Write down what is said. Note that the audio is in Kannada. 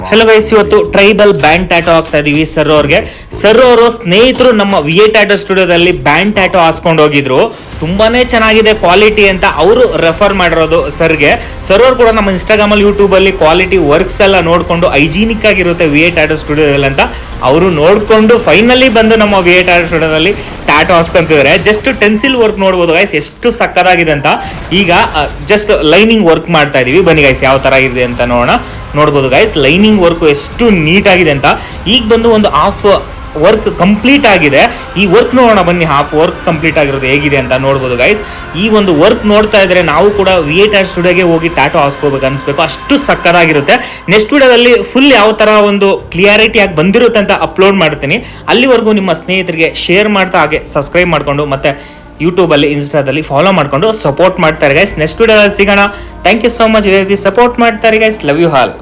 ಹೆಲೋ ಗೈಸ್, ಇವತ್ತು ಟ್ರೈಬಲ್ ಬ್ಯಾಂಡ್ ಟ್ಯಾಟೋ ಆಗ್ತಾ ಇದೀವಿ ಸರ್ ಅವ್ರಿಗೆ. ಸರ್ ಅವರು ಸ್ನೇಹಿತರು ನಮ್ಮ ವಿ ಟ್ಯಾಟೋ ಸ್ಟುಡಿಯೋದಲ್ಲಿ ಬ್ಯಾಂಡ್ ಟ್ಯಾಟೋ ಹಾಸ್ಕೊಂಡು ಹೋಗಿದ್ರು. ತುಂಬಾನೇ ಚೆನ್ನಾಗಿದೆ ಕ್ವಾಲಿಟಿ ಅಂತ ಅವರು ರೆಫರ್ ಮಾಡಿರೋದು ಸರ್ಗೆ. ಸರ್ ಅವ್ರು ಕೂಡ ನಮ್ಮ ಇನ್ಸ್ಟಾಗ್ರಾಮ್ ಅಲ್ಲಿ, ಯೂಟ್ಯೂಬ್ ಅಲ್ಲಿ ಕ್ವಾಲಿಟಿ ವರ್ಕ್ಸ್ ಎಲ್ಲ ನೋಡ್ಕೊಂಡು ಹೈಜೀನಿಕ್ ಆಗಿರುತ್ತೆ ವಿ ಟ್ಯಾಟೋ ಸ್ಟುಡಿಯೋದಲ್ಲಿ ಅಂತ ಅವರು ನೋಡ್ಕೊಂಡು ಫೈನಲಿ ಬಂದು ನಮ್ಮ ವಿ ಟ್ಯಾಟೋ ಸ್ಟುಡಿಯೋದಲ್ಲಿ ಟ್ಯಾಟೋ ಹಾಸ್ಕೊಂತಿದ್ದಾರೆ. ಜಸ್ಟ್ ಟೆನ್ಸಿಲ್ ವರ್ಕ್ ನೋಡ್ಬೋದು ಗೈಸ್, ಎಷ್ಟು ಸಕ್ಕದಾಗಿದೆ ಅಂತ. ಈಗ ಜಸ್ಟ್ ಲೈನಿಂಗ್ ವರ್ಕ್ ಮಾಡ್ತಾ ಇದೀವಿ. ಬನ್ನಿ ಗೈಸ್ ಯಾವ ತರ ಇದೆ ಅಂತ ನೋಡ್ಬೋದು ಗೈಸ್. ಲೈನಿಂಗ್ ವರ್ಕ್ ಎಷ್ಟು ನೀಟ್ ಆಗಿದೆ ಅಂತ. ಈಗ ಬಂದು ಒಂದು ಹಾಫ್ ವರ್ಕ್ ಕಂಪ್ಲೀಟ್ ಆಗಿದೆ. ಈ ವರ್ಕ್ ನೋಡೋಣ ಬನ್ನಿ, ಹಾಫ್ ವರ್ಕ್ ಕಂಪ್ಲೀಟ್ ಆಗಿರೋದು ಹೇಗಿದೆ ಅಂತ ನೋಡ್ಬೋದು ಗೈಸ್. ಈ ಒಂದು ವರ್ಕ್ ನೋಡ್ತಾ ಇದ್ರೆ ನಾವು ಕೂಡ ವಿ ಟ್ಯಾಟೋ ಸ್ಟುಡಿಯೋಗೆ ಹೋಗಿ ಟ್ಯಾಟೋ ಹಾಸ್ಕೋಬೇಕು ಅನ್ಸ್ಬೇಕು, ಅಷ್ಟು ಸಕ್ಕದಾಗಿರುತ್ತೆ. ನೆಕ್ಸ್ಟ್ ವಿಡಿಯೋದಲ್ಲಿ ಫುಲ್ ಯಾವ ತರ ಒಂದು ಕ್ಲಿಯಾರಿಟಿ ಆಗಿ ಬಂದಿರುತ್ತೆ ಅಂತ ಅಪ್ಲೋಡ್ ಮಾಡ್ತೀನಿ. ಅಲ್ಲಿವರೆಗೂ ನಿಮ್ಮ ಸ್ನೇಹಿತರಿಗೆ ಶೇರ್ ಮಾಡ್ತಾ, ಹಾಗೆ ಸಬ್ಸ್ಕ್ರೈಬ್ ಮಾಡ್ಕೊಂಡು ಮತ್ತೆ ಯೂಟ್ಯೂಬಲ್ಲಿ, ಇನ್ಸ್ಟಾದಲ್ಲಿ ಫಾಲೋ ಮಾಡ್ಕೊಂಡು ಸಪೋರ್ಟ್ ಮಾಡ್ತಾರೆ ಗೈಸ್. ನೆಕ್ಸ್ಟ್ ವಿಡಿಯೋದಲ್ಲಿ ಸಿಗೋಣ. Thank you so much. ಇದೇ ರೀತಿ ಸಪೋರ್ಟ್ ಮಾಡ್ತಾರೆ ಗೈಸ್. Love you all.